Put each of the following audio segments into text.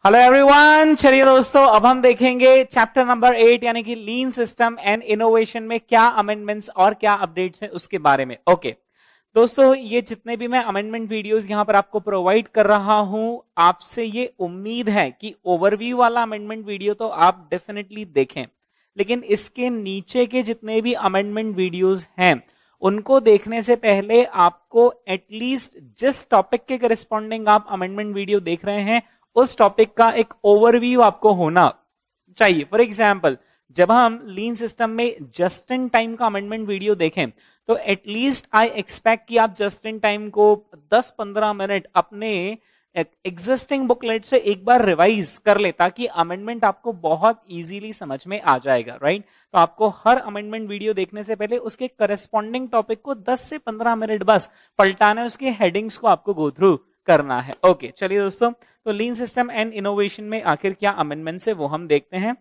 Hello everyone, चलिए दोस्तों अब हम देखेंगे चैप्टर नंबर 8 यानी कि लीन सिस्टम एंड इनोवेशन में क्या अमेंडमेंट्स और क्या अपडेट्स हैं उसके बारे में। ओके दोस्तों, ये जितने भी मैं अमेंडमेंट वीडियोस यहां पर आपको प्रोवाइड कर रहा हूं, आपसे ये उम्मीद है कि ओवरव्यू वाला अमेंडमेंट वीडियो तो आप डेफिनेटली देखें, लेकिन इसके नीचे के जितने भी अमेंडमेंट वीडियोस हैं उनको देखने से पहले आपको एटलीस्ट जिस टॉपिक के करस्पॉन्डिंग आप अमेंडमेंट वीडियो देख रहे हैं उस टॉपिक का एक ओवरव्यू आपको होना चाहिए। फॉर एग्जाम्पल, जब हम लीन सिस्टम में जस्ट इन टाइम का अमेंडमेंट वीडियो देखें तो एटलीस्ट आई एक्सपेक्ट कि आप जस्ट इन टाइम को 10-15 मिनट अपने एग्जिस्टिंग बुकलेट से एक बार रिवाइज कर ले, ताकि अमेंडमेंट आपको बहुत इजीली समझ में आ जाएगा। राइट, तो आपको हर अमेंडमेंट वीडियो देखने से पहले उसके करस्पॉन्डिंग टॉपिक को 10 से 15 मिनट बस पलटाना है, उसके हेडिंग्स को आपको गो थ्रू करना है। ओके चलिए दोस्तों, तो लीन सिस्टम एंड इनोवेशन में आखिर क्या अमेंडमेंट्स है वो हम देखते हैं।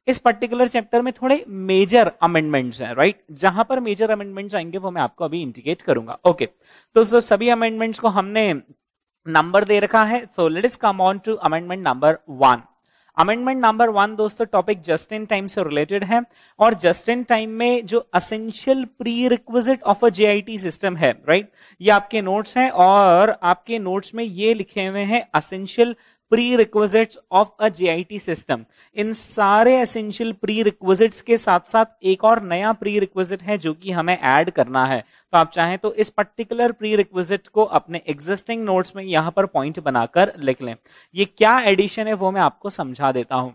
इस पर्टिकुलर चैप्टर में थोड़े मेजर अमेंडमेंट्स हैं, राइट। जहां पर मेजर अमेंडमेंट्स आएंगे वो मैं आपको अभी इंडिकेट करूंगा। ओके तो सभी अमेंडमेंट्स को हमने नंबर दे रखा है। So let us come on to amendment number 1। Amendment number 1 दोस्तों टॉपिक जस्ट इन टाइम से रिलेटेड है, और जस्ट इन टाइम में जो essential prerequisite of a JIT system है, राइट, ये आपके नोट्स हैं और आपके नोट्स में ये लिखे हुए हैं essential prerequisites of a JIT system. इन सारे एसेंशियल प्री रिक्विजिट्स के साथ साथ एक और नया प्री रिक्विजिट है जो कि हमें ऐड करना है। तो आप चाहें तो इस पर्टिकुलर प्री रिक्विजिट को अपने एग्जिस्टिंग नोट्स में यहां पर पॉइंट बनाकर लिख लें। ये क्या एडिशन है वो मैं आपको समझा देता हूं।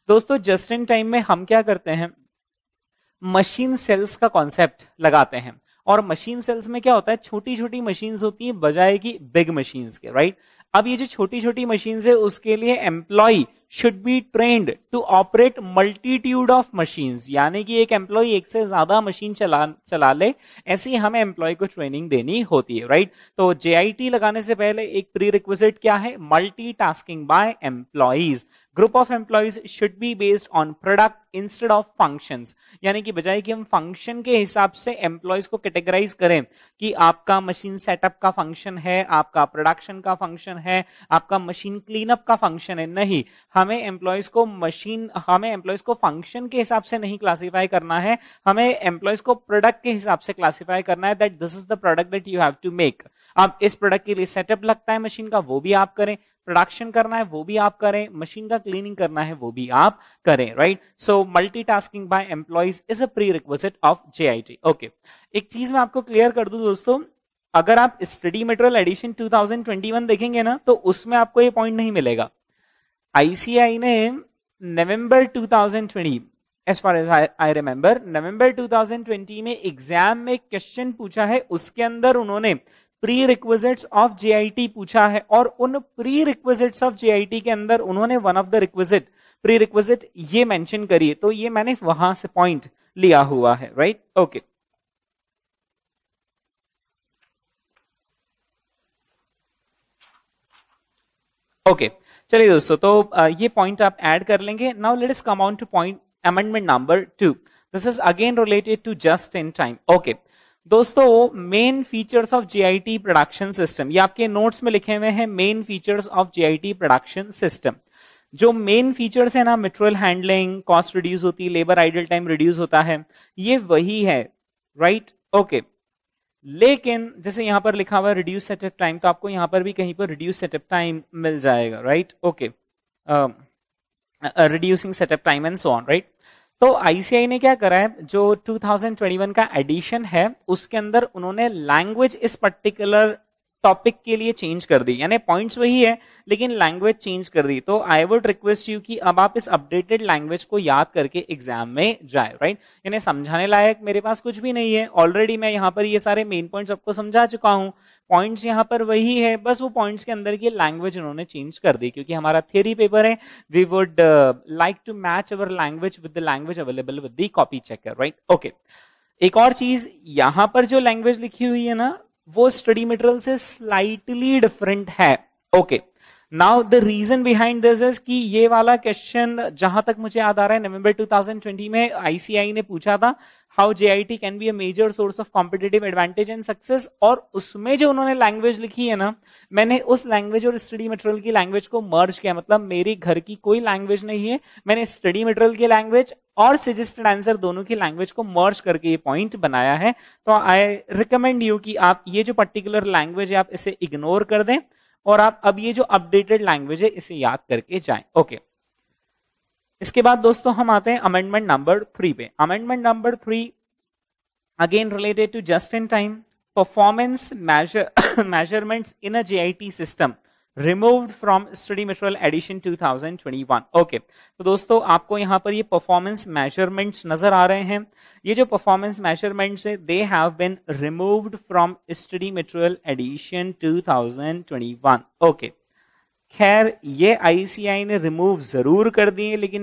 दोस्तों जस्ट इन टाइम में हम क्या करते हैं, मशीन सेल्स का कॉन्सेप्ट लगाते हैं, और मशीन सेल्स में क्या होता है, छोटी छोटी मशीन्स होती हैं बजाय की बिग मशीन्स के, राइट। अब ये जो छोटी छोटी मशीन्स है उसके लिए employ should be trained to operate multitude of machines, यानी कि एक एम्प्लॉय एक से ज्यादा मशीन चला ले, ऐसी हमें एम्प्लॉय को ट्रेनिंग देनी होती है, राइट। तो जेआईटी लगाने से पहले एक प्री रिक्विजिट क्या है, multitasking by employees. Group of employees should be based on product instead of functions, यानी कि बजाय कि हम फंक्शन के हिसाब से एम्प्लॉइज को कैटेगराइज करें कि आपका मशीन सेटअप का फंक्शन है, आपका प्रोडक्शन का फंक्शन है, आपका मशीन क्लीनअप का फंक्शन है, नहीं, हमें एम्प्लॉइज को फंक्शन के हिसाब से नहीं क्लासिफाई करना है, हमें एम्प्लॉइज को प्रोडक्ट के हिसाब से क्लासिफाई करना है, that this is the product that you have to make. अब इस प्रोडक्ट के लिए सेटअप लगता है मशीन का, वो भी आप करें, प्रोडक्शन करना है वो भी आप करें, मशीन का क्लीनिंग करना है वो भी आप करें, right. So multitasking by employees is a prerequisite of JIT. Okay, एक चीज मैं आपको क्लियर कर दूं दोस्तों, अगर आप स्टडी मटेरियल एडिशन 2021 देखेंगे ना तो उसमें आपको ये पॉइंट नहीं मिलेगा। आईसीआई ने नवंबर 2020, as far as I remember, नवंबर 2020 में एग्जाम में क्वेश्चन पूछा है, उसके अंदर उन्होंने प्री रिक्विजिट्स ऑफ जेआईटी पूछा है, और उन प्री रिक्विजिट्स ऑफ जेआईटी के अंदर उन्होंने one of the requisite pre requisite ये मेंशन करी है, तो ये मैंने वहां से पॉइंट लिया हुआ है, राइट। ओके ओके चलिए दोस्तों, तो ये पॉइंट आप ऐड कर लेंगे। Now let us come on to point amendment number 2। This is again related to just in time. Okay दोस्तों, main features of JIT production system, ये आपके नोट्स में लिखे हुए हैं, main features of JIT production system. जो main features है ना, मटेरियल हैंडलिंग, कॉस्ट रिड्यूस होती है, लेबर आइडल टाइम रिड्यूस होता है, ये वही है, राइट। ओके, लेकिन जैसे यहां पर लिखा हुआ है रिड्यूस सेटअप टाइम, तो आपको यहां पर भी कहीं पर रिड्यूस सेटअप टाइम मिल जाएगा, right. Okay, reducing setup time and so on, right. तो आईसीआई ने क्या करा है, जो 2021 का एडिशन है उसके अंदर उन्होंने लैंग्वेज इस पर्टिकुलर टॉपिक के लिए चेंज कर दी, यानी पॉइंट्स वही है लेकिन लैंग्वेज चेंज कर दी। तो आई वुड रिक्वेस्ट यू कि अब आप इस अपडेटेड लैंग्वेज को याद करके एग्जाम में जाए, राइट। यानी समझाने लायक मेरे पास कुछ भी नहीं है, ऑलरेडी मैं यहाँ पर ये सारे मेन पॉइंट्स आपको समझा चुका हूँ, पॉइंट्स यहाँ पर वही है, बस वो पॉइंट्स के अंदर की लैंग्वेज उन्होंने चेंज कर दी, क्योंकि हमारा थियरी पेपर है, we would like to match our language with the language available with the copy checker, right. Okay, एक और चीज, यहां पर जो लैंग्वेज लिखी हुई है ना वो स्टडी मटेरियल से स्लाइटली डिफरेंट है। Okay, now the reason behind this is कि ये वाला क्वेश्चन जहां तक मुझे याद आ रहा है नवंबर 2020 में आईसीआई ने पूछा था, how JIT can be a major source of competitive advantage and success, और उसमें जो उन्होंने लैंग्वेज लिखी है ना, मैंने उस लैंग्वेज और स्टडी मटेरियल की लैंग्वेज को मर्ज किया, मतलब मेरी घर की कोई लैंग्वेज नहीं है, मैंने स्टडी मटेरियल की लैंग्वेज और सजेस्टेड आंसर दोनों की लैंग्वेज को मर्ज करके ये पॉइंट बनाया है। तो आई रिकमेंड यू कि आप ये जो पर्टिकुलर लैंग्वेज है आप इसे इग्नोर कर दें और आप अब ये जो अपडेटेड लैंग्वेज है इसे याद करके जाएं। ओके, इसके बाद दोस्तों हम आते हैं अमेंडमेंट नंबर 3 पे। Amendment number 3 again related to just in time performance measurements in a JIT system removed from study material edition 2021। Okay, तो दोस्तों आपको यहां पर ये परफॉर्मेंस मेजरमेंट्स नजर आ रहे हैं। ये जो परफॉर्मेंस मेजरमेंट्स है they have been removed from study material edition 2021। Okay, खैर ये ICAI ने रिमूव जरूर कर दिए, लेकिन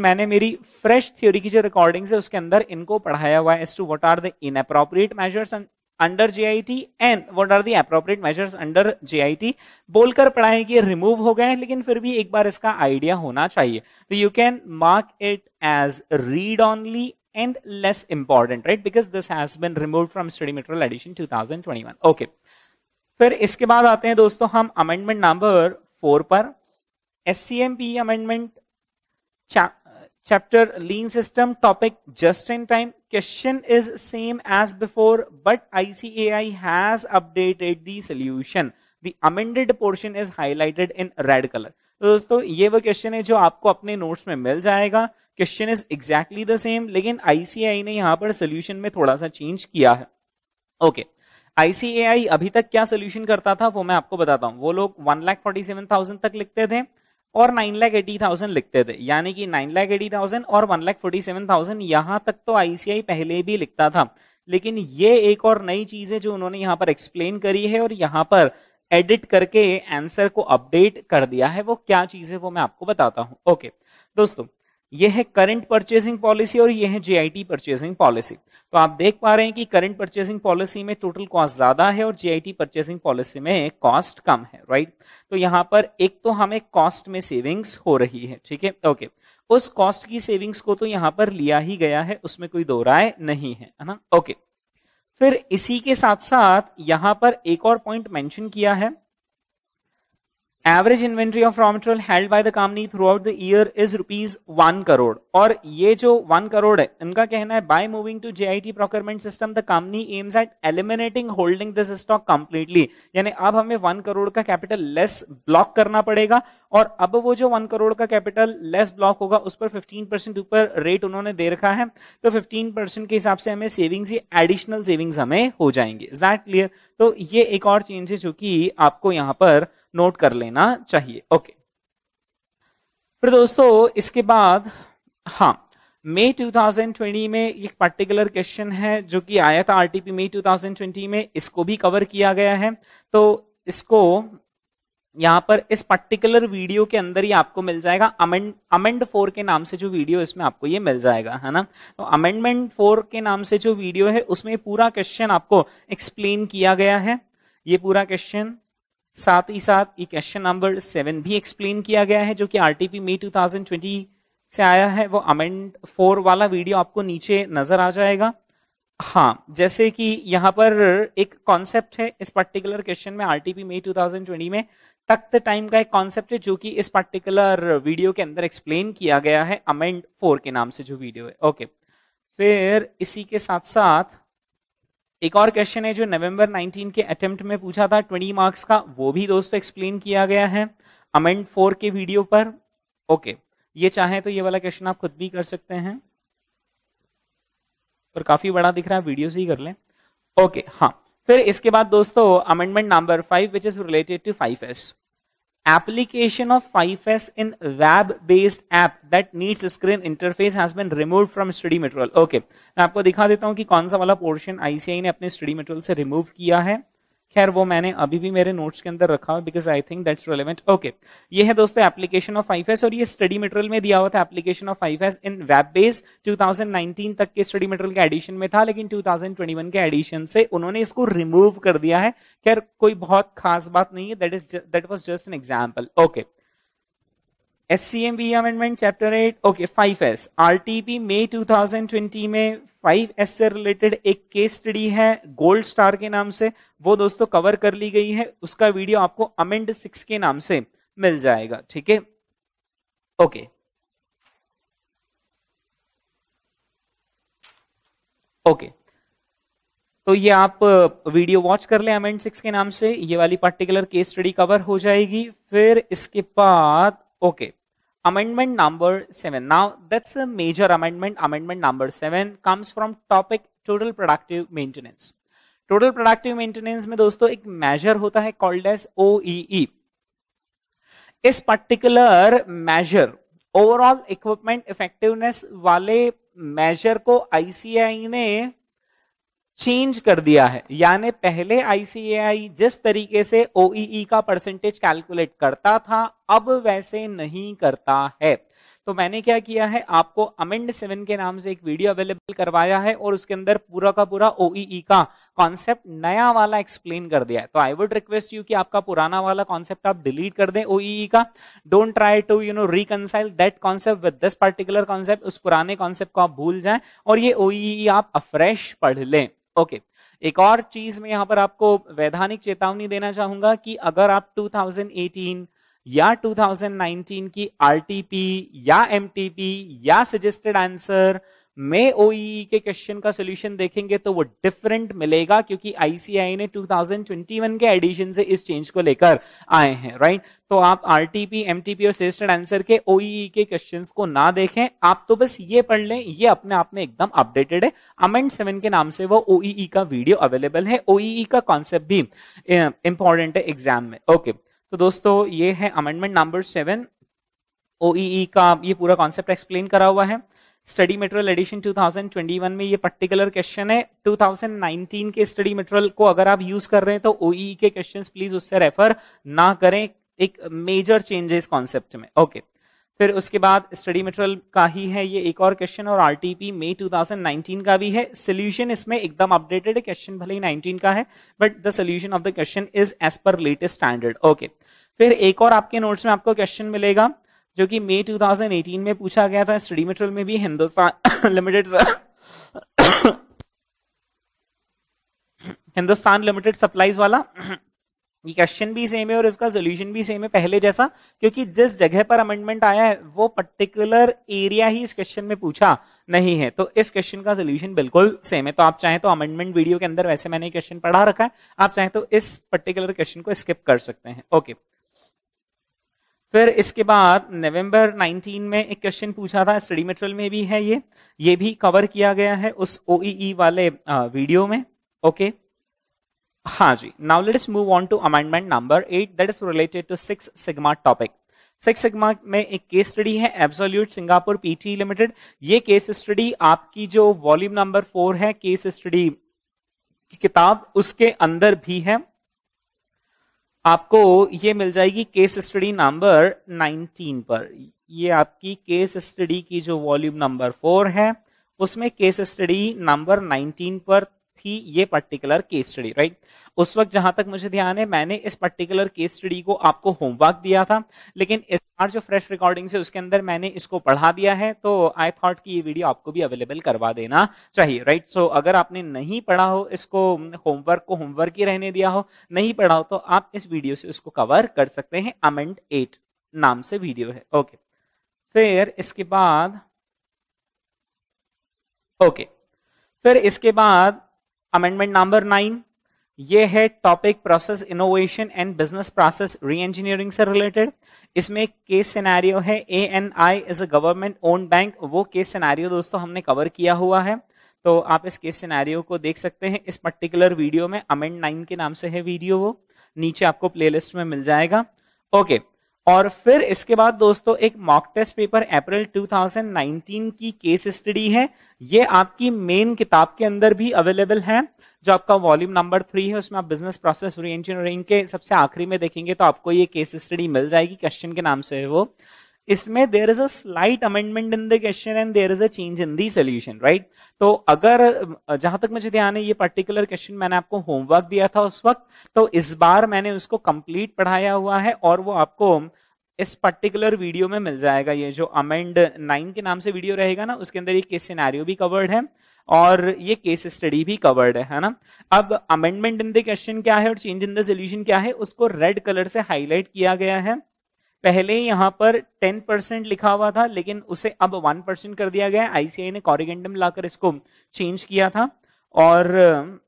मैंने मेरी फ्रेश थ्योरी की जो रिकॉर्डिंग्स है उसके अंदर इनको पढ़ाया हुआ है as to what are the inappropriate measures under JIT and what are the appropriate measures under JIT, बोलकर पढ़ाएं कि रिमूव हो गए, लेकिन फिर भी एक बार इसका आइडिया होना चाहिए। तो you can mark it as read only and less important, right, because this has been removed from study material edition 2021। Okay, फिर इसके बाद आते हैं दोस्तों हम अमेंडमेंट नंबर 4 पर। SCMP amendment, chapter lean system, topic just in time, question is same as before but ICAI has updated the solution, the amended portion is highlighted in red color। तो दोस्तों ये वो क्वेश्चन है जो आपको अपने notes में मिल जाएगा, question is exactly the same, लेकिन ICAI ने यहां पर सोल्यूशन में थोड़ा सा चेंज किया है। ओके, ICAI अभी तक क्या सोल्यूशन करता था वो मैं आपको बताता हूं। वो लोग 1,47,000 तक लिखते थे और 9,80,000 लिखते थे, यानी कि 9,80,000 और 1,47,000 यहां तक तो ICAI पहले भी लिखता था, लेकिन ये एक और नई चीज है जो उन्होंने यहां पर एक्सप्लेन करी है और यहां पर एडिट करके आंसर को अपडेट कर दिया है। वो क्या चीज है वो मैं आपको बताता हूं। ओके दोस्तों, ये है करंट परचेसिंग पॉलिसी और ये है JIT परचेसिंग पॉलिसी। तो आप देख पा रहे हैं कि करंट परचेसिंग पॉलिसी में टोटल कॉस्ट ज्यादा है और JIT परचेसिंग पॉलिसी में कॉस्ट कम है, राइट। तो यहां पर एक तो हमें कॉस्ट में सेविंग्स हो रही है, ठीक है। ओके, उस कॉस्ट की सेविंग्स को तो यहां पर लिया ही गया है, उसमें कोई दो राय नहीं है ना। ओके, फिर इसी के साथ साथ यहां पर एक और पॉइंट मेंशन किया है, average inventory of raw material held by the company throughout the year is ₹1 crore. और ये जो 1 करोड़ है, इनका कहना है by moving to JIT procurement system the company aims at eliminating holding this stock completely, यानी अब हमें 1 करोड़ का कैपिटल लेस ब्लॉक करना पड़ेगा और अब वो जो 1 करोड़ का कैपिटल लेस ब्लॉक होगा उस पर 15% ऊपर रेट उन्होंने दे रखा है, तो 15% के हिसाब से हमें सेविंग्स, ये एडिशनल सेविंग्स हमें हो जाएंगे। Is that clear? तो ये एक और चेंज है जो कि आपको यहां पर नोट कर लेना चाहिए। ओके, फिर दोस्तों इसके बाद हाँ, मई 2020 में एक पर्टिकुलर क्वेश्चन है जो कि आया था RTP मई 2020 में, इसको भी कवर किया गया है। तो इसको यहां पर इस पर्टिकुलर वीडियो के अंदर ही आपको मिल जाएगा, अमेंड 4 के नाम से जो वीडियो इसमें आपको ये मिल जाएगा, है ना। तो अमेंडमेंट 4 के नाम से जो वीडियो है उसमें पूरा क्वेश्चन आपको एक्सप्लेन किया गया है, ये पूरा क्वेश्चन, साथ ही साथ ये क्वेश्चन नंबर 7 भी एक्सप्लेन किया गया है जो कि RTP मई 2020 से आया है। वो अमेंड 4 वाला वीडियो आपको नीचे नजर आ जाएगा। हाँ, जैसे कि यहाँ पर एक कॉन्सेप्ट है इस पर्टिकुलर क्वेश्चन में, RTP मई 2020 में तक द टाइम का एक कॉन्सेप्ट है जो कि इस पर्टिकुलर वीडियो के अंदर एक्सप्लेन किया गया है, अमेंड 4 के नाम से जो वीडियो है। ओके, फिर इसी के साथ साथ एक और क्वेश्चन है जो नवंबर 19 के अटेम्प्ट में पूछा था 20 मार्क्स का, वो भी दोस्तों एक्सप्लेन किया गया है अमेंड 4 के वीडियो पर। ओके, ये चाहे तो ये वाला क्वेश्चन आप खुद भी कर सकते हैं, पर काफी बड़ा दिख रहा है, वीडियो से ही कर लें। ओके, हाँ, फिर इसके बाद दोस्तों amendment number 5 which is related to 5S, application of 5S in web based app that needs screen interface has been removed from study material। Okay, मैं आपको दिखा देता हूं कि कौन सा वाला पोर्शन ICAI ने अपने स्टडी मटेरियल से रिमूव किया है। खैर वो मैंने अभी भी मेरे नोट्स के अंदर रखा है because I think that's relevant. Okay, ये है दोस्तों एप्लीकेशन ऑफ 5S और ये स्टडी मटेरियल में दिया हुआ था, application of 5S in web based 2019 तक के स्टडी मटेरियल के एडिशन में था, लेकिन 2021 के एडिशन से उन्होंने इसको रिमूव कर दिया है। खैर कोई बहुत खास बात नहीं है, that was just an example. Okay, SCMP amendment chapter 8, okay 5S RTP मई 2020 में 5S से रिलेटेड एक केस स्टडी है गोल्ड स्टार के नाम से, वो दोस्तों कवर कर ली गई है, उसका वीडियो आपको अमेंड 6 के नाम से मिल जाएगा, ठीक है, ओके। ओके तो ये आप वीडियो वॉच कर लें अमेंड 6 के नाम से, ये वाली पर्टिकुलर केस स्टडी कवर हो जाएगी। फिर इसके बाद okay amendment number 7, now that's a major amendment. Amendment number 7 comes from topic total productive maintenance. Total productive maintenance में दोस्तों एक measure होता है called as OEE. इस particular measure overall equipment effectiveness वाले measure को ICAI ने चेंज कर दिया है, यानी पहले आईसीएआई जिस तरीके से ओईई का परसेंटेज कैलकुलेट करता था अब वैसे नहीं करता है। तो मैंने क्या किया है, आपको अमेंड 7 के नाम से एक वीडियो अवेलेबल करवाया है और उसके अंदर पूरा का पूरा ओईई का कॉन्सेप्ट नया वाला एक्सप्लेन कर दिया है। तो आई वुड रिक्वेस्ट यू कि आपका पुराना वाला कॉन्सेप्ट आप डिलीट कर दें ओईई का, don't try to reconcile that concept with this particular concept, उस पुराने कॉन्सेप्ट को आप भूल जाएं और ये ओईई आप अफ्रेश पढ़ लें, ओके। एक और चीज मैं यहां पर आपको वैधानिक चेतावनी देना चाहूंगा कि अगर आप 2018 या 2019 की आरटीपी या एमटीपी या सजेस्टेड आंसर में ओईई के क्वेश्चन का सॉल्यूशन देखेंगे तो वो डिफरेंट मिलेगा, क्योंकि आईसीएआई ने 2021 के एडिशन से इस चेंज को लेकर आए हैं, राइट। तो आप आरटीपी, एमटीपी और सजेस्टेड आंसर के ओईई के क्वेश्चंस को ना देखें, आप तो बस ये पढ़ लें, ये अपने आप में एकदम अपडेटेड है। अमेंड 7 के नाम से वो ओईई का वीडियो अवेलेबल है, ओईई का कॉन्सेप्ट भी इंपॉर्टेंट है एग्जाम में, ओके। तो दोस्तों ये है अमेंडमेंट नंबर 7, ओईई का ये पूरा कॉन्सेप्ट एक्सप्लेन करा हुआ है। स्टडी मटेरियल एडिशन 2021 में ये पर्टिकुलर क्वेश्चन है। 2019 के स्टडी मटेरियल को अगर आप यूज कर रहे हैं तो ओईई के क्वेश्चंस प्लीज उससे रेफर ना करें, एक मेजर चेंजेस कॉन्सेप्ट में, ओके। फिर उसके बाद स्टडी मटेरियल का ही है ये एक और क्वेश्चन और आरटीपी मई 2019 का भी है। सोल्यूशन इसमें एकदम अपडेटेड है, क्वेश्चन भले ही 19 का है but the solution of the question is as per latest standard, okay. फिर एक और आपके नोट्स में आपको क्वेश्चन मिलेगा जो कि मई 2018 में पूछा गया था, स्टडी मटेरियल में भी, हिंदुस्तान लिमिटेड सप्लाईज वाला। ये क्वेश्चन भी सेम है और इसका सोल्यूशन भी सेम है पहले जैसा, क्योंकि जिस जगह पर अमेंडमेंट आया है वो पर्टिकुलर एरिया ही इस क्वेश्चन में पूछा नहीं है, तो इस क्वेश्चन का सोल्यूशन बिल्कुल सेम है। तो आप चाहें तो अमेंडमेंट वीडियो के अंदर वैसे मैंने क्वेश्चन पढ़ा रखा है, आप चाहें तो इस पर्टिकुलर क्वेश्चन को स्किप कर सकते हैं, ओके। फिर इसके बाद नवंबर 19 में एक क्वेश्चन पूछा था, स्टडी मटेरियल में भी है, ये भी कवर किया गया है उस ओईई वाले वीडियो में, ओके। हाँ जी, now let's move on to amendment number 8 that is related to 6 sigma topic. 6 sigma में एक केस स्टडी है एब्सोल्यूट सिंगापुर पीटी लिमिटेड। ये केस स्टडी आपकी जो वॉल्यूम नंबर 4 है केस स्टडी की किताब, उसके अंदर भी है, आपको ये मिल जाएगी केस स्टडी नंबर 19 पर। ये आपकी केस स्टडी की जो वॉल्यूम नंबर 4 है उसमें केस स्टडी नंबर 19 पर थी ये पर्टिकुलर केस स्टडी, राइट। उस वक्त जहां तक मुझे ध्यान है मैंने इस पर्टिकुलर केस स्टडी को आपको होमवर्क दिया था, लेकिन इस बार जो फ्रेश रिकॉर्डिंग है उसके अंदर मैंने इसको पढ़ा दिया है, तो आई थॉट कि ये वीडियो आपको भी अवेलेबल करवा देना चाहिए, राइट। सो अगर आपने नहीं पढ़ा हो इसको, होमवर्क को होमवर्क ही रहने दिया हो, नहीं पढ़ा हो, तो आप इस वीडियो से उसको कवर कर सकते हैं। अमेंड 8 नाम से वीडियो है, ओके। फिर इसके बाद फिर इसके बाद अमेंडमेंट नंबर 9, ये है topic process innovation and business process री इंजीनियरिंग से रिलेटेड। इसमें केस सिनेरियो है ANI is a government owned bank, वो केस सिनेरियो दोस्तों हमने कवर किया हुआ है, तो आप इस केस सिनेरियो को देख सकते हैं इस पर्टिकुलर वीडियो में। अमेंड 9 के नाम से है वीडियो, वो नीचे आपको प्लेलिस्ट में मिल जाएगा, ओके। और फिर इसके बाद दोस्तों एक मॉक टेस्ट पेपर अप्रैल 2019 की केस स्टडी है, ये आपकी मेन किताब के अंदर भी अवेलेबल है, जो आपका वॉल्यूम नंबर 3 है, उसमें आप बिजनेस प्रोसेस री इंजीनियरिंग के सबसे आखिरी में देखेंगे तो आपको ये केस स्टडी मिल जाएगी, क्वेश्चन के नाम से है वो। इसमें there is a slight amendment in the question and there is a change in the solution, right. तो अगर जहां तक मुझे ध्यान है ये पर्टिकुलर क्वेश्चन मैंने आपको होमवर्क दिया था उस वक्त, तो इस बार मैंने उसको कंप्लीट पढ़ाया हुआ है और वो आपको इस पर्टिकुलर वीडियो में मिल जाएगा। ये जो अमेंड 9 के नाम से वीडियो रहेगा ना, उसके अंदर ये केस सिनेरियो भी कवर्ड है और ये केस स्टडी भी कवर्ड है ना। अब अमेंडमेंट इन द क्वेश्चन क्या है और चेंज इन द सोल्यूशन क्या है, उसको रेड कलर से हाईलाइट किया गया है। पहले यहां पर 10% लिखा हुआ था, लेकिन उसे अब 1% कर दिया गया है। आईसीआई ने कॉरिगेंडम लाकर इसको चेंज किया था और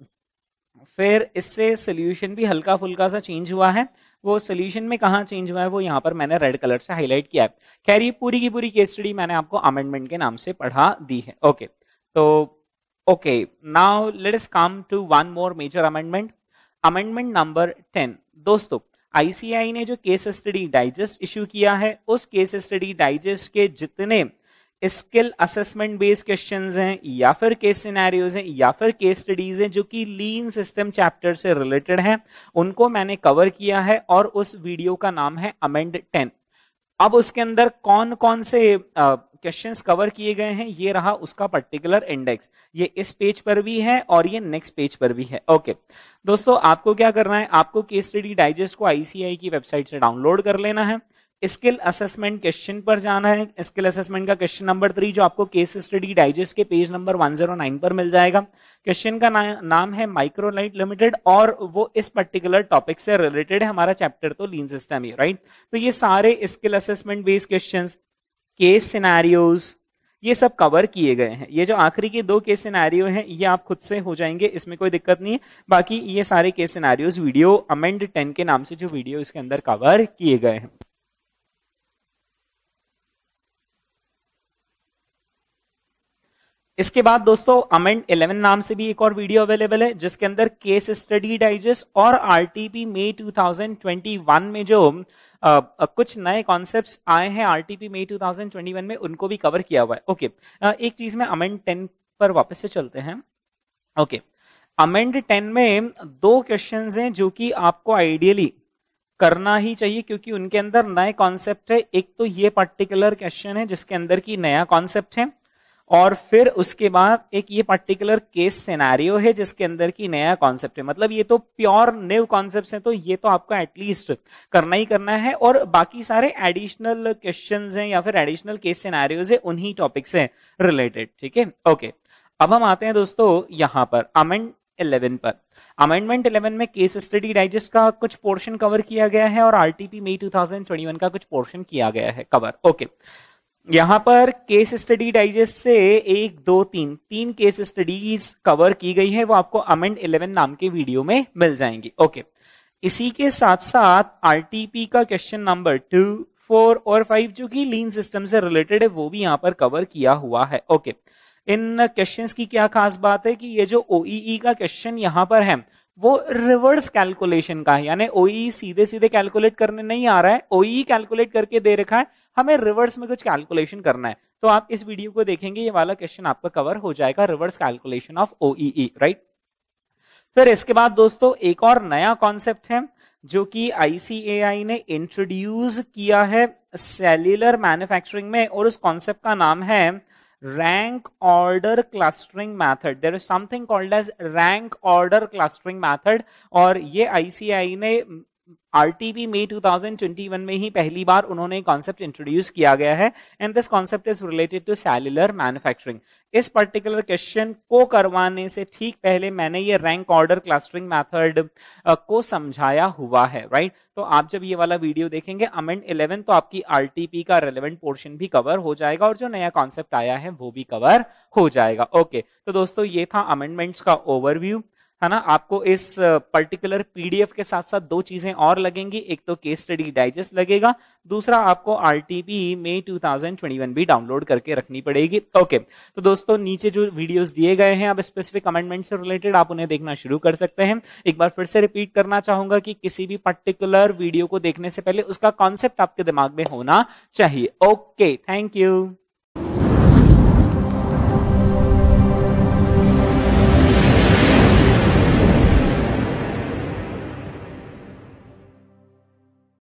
फिर इससे सोल्यूशन भी हल्का फुल्का सा चेंज हुआ है। वो सोल्यूशन में कहां चेंज हुआ है वो यहां पर मैंने रेड कलर से हाईलाइट किया है। खैर ये पूरी की पूरी केस स्टडी मैंने आपको अमेंडमेंट के नाम से पढ़ा दी है। ओके, तो okay, now let us come to one more major amendment, amendment number 10। दोस्तों, आईसीआई ने जो केस स्टडी डाइजेस्ट इश्यू किया है, उस केस स्टडी डाइजेस्ट के जितने स्किल असेसमेंट बेस्ड क्वेश्चंस हैं या फिर केस सिनेरियोज हैं या फिर केस स्टडीज हैं जो कि लीन सिस्टम चैप्टर से रिलेटेड हैं, उनको मैंने कवर किया है और उस वीडियो का नाम है अमेंड 10। अब उसके अंदर कौन कौन से क्वेश्चंस कवर किए गए हैं, ये रहा उसका पर्टिकुलर इंडेक्स। ये इस पेज पर भी है और ये नेक्स्ट पेज पर भी है। ओके दोस्तों, आपको क्या करना है, आपको केस स्टडी डाइजेस्ट को आईसीआई की वेबसाइट से डाउनलोड कर लेना है। स्किल असेसमेंट क्वेश्चन पर जाना है। स्किल असेसमेंट का क्वेश्चन नंबर 3 जो आपको केस स्टडी डाइजेस्ट के पेज नंबर 109 पर मिल जाएगा। क्वेश्चन का नाम है माइक्रोलाइट लिमिटेड और वो इस पर्टिकुलर टॉपिक से रिलेटेड है। हमारा चैप्टर तो लीन सिस्टम ही, राइट। तो ये सारे skill assessment based questions, case scenarios, ये सब कवर किए गए हैं। ये जो आखिरी के 2 केस सिनेरियो हैं ये आप खुद से हो जाएंगे, इसमें कोई दिक्कत नहीं है। बाकी ये सारे केस सिनेरियोज वीडियो अमेंड 10 के नाम से जो वीडियो इसके अंदर कवर किए गए हैं। इसके बाद दोस्तों अमेंड 11 नाम से भी एक और वीडियो अवेलेबल है जिसके अंदर केस स्टडी डाइजेस्ट और आरटीपी मई 2021 में जो कुछ नए कॉन्सेप्ट्स आए हैं आरटीपी मई 2021 में, उनको भी कवर किया हुआ है। ओके, एक चीज में अमेंड 10 पर वापस से चलते हैं। ओके, अमेंड 10 में 2 क्वेश्चंस हैं जो कि आपको आइडियली करना ही चाहिए क्योंकि उनके अंदर नए कॉन्सेप्ट है। एक तो ये पर्टिकुलर क्वेश्चन है जिसके अंदर की नया कॉन्सेप्ट है और फिर उसके बाद एक ये पर्टिकुलर केस सिनेरियो है जिसके अंदर की नया कॉन्सेप्ट है। मतलब ये तो प्योर न्यू कॉन्सेप्ट्स हैं, तो ये तो आपको एटलीस्ट करना ही करना है और बाकी सारे एडिशनल क्वेश्चंस हैं या फिर एडिशनल केस सिनेरियोज है उन्हीं टॉपिक से रिलेटेड। ठीक है, ओके। अब हम आते हैं दोस्तों यहां पर अमेंड 11 पर। अमेंडमेंट 11 में केस स्टडी डाइजेस्ट का कुछ पोर्शन कवर किया गया है और आरटीपी मई 2021 का कुछ पोर्शन किया गया है कवर। ओके, यहां पर केस स्टडी डाइजेस्ट से 1, 2, 3 केस स्टडीज कवर की गई है, वो आपको अमेंड 11 नाम के वीडियो में मिल जाएंगी। ओके, इसी के साथ साथ आरटीपी का क्वेश्चन नंबर 2, 4 और 5 जो कि लीन सिस्टम से रिलेटेड है वो भी यहां पर कवर किया हुआ है। ओके, इन क्वेश्चंस की क्या खास बात है कि ये जो ओईई का क्वेश्चन यहां पर है वो रिवर्स कैलकुलेशन का है, यानी ओईई सीधे सीधे कैलकुलेट करने नहीं आ रहा है, ओईई कैलकुलेट करके दे रखा है, हमें रिवर्स में कुछ कैलकुलेशन करना है। तो आप इस वीडियो को देखेंगे ये वाला क्वेश्चन आपका कवर हो जाएगा, रिवर्स कैलकुलेशन ऑफ ओईई, राइट। फिर इसके बाद दोस्तों एक और नया कॉन्सेप्ट है जो कि आईसीएआई ने इंट्रोड्यूस किया है सेल्यूलर मैन्युफैक्चरिंग में और उस कॉन्सेप्ट का नाम है rank order clustering method. There is something called as rank order clustering method और ये आईसीआई ने आरटीपी मई 2021 में ही पहली बार उन्होंने कॉन्सेप्ट इंट्रोड्यूस किया गया है and this concept is related to cellular manufacturing. इस पर्टिकुलर क्वेश्चन को करवाने से ठीक पहले मैंने ये रैंक ऑर्डर क्लस्टरिंग मेथड को समझाया हुआ है, राइट। तो आप जब ये वाला वीडियो देखेंगे अमेंड 11 तो आपकी आरटीपी का रेलेवेंट पोर्शन भी कवर हो जाएगा और जो नया कॉन्सेप्ट आया है वो भी कवर हो जाएगा। ओके, तो दोस्तों ये था अमेंडमेंट्स का ओवरव्यू, है ना। आपको इस पर्टिकुलर पीडीएफ के साथ साथ 2 चीजें और लगेंगी, एक तो केस स्टडी डाइजेस्ट लगेगा, दूसरा आपको आरटीपी मई 2021 भी डाउनलोड करके रखनी पड़ेगी। ओके, तो दोस्तों नीचे जो वीडियोस दिए गए हैं अब स्पेसिफिक अमेंडमेंट से रिलेटेड आप उन्हें देखना शुरू कर सकते हैं। एक बार फिर से रिपीट करना चाहूंगा कि किसी भी पर्टिकुलर वीडियो को देखने से पहले उसका कॉन्सेप्ट आपके दिमाग में होना चाहिए। Okay, thank you.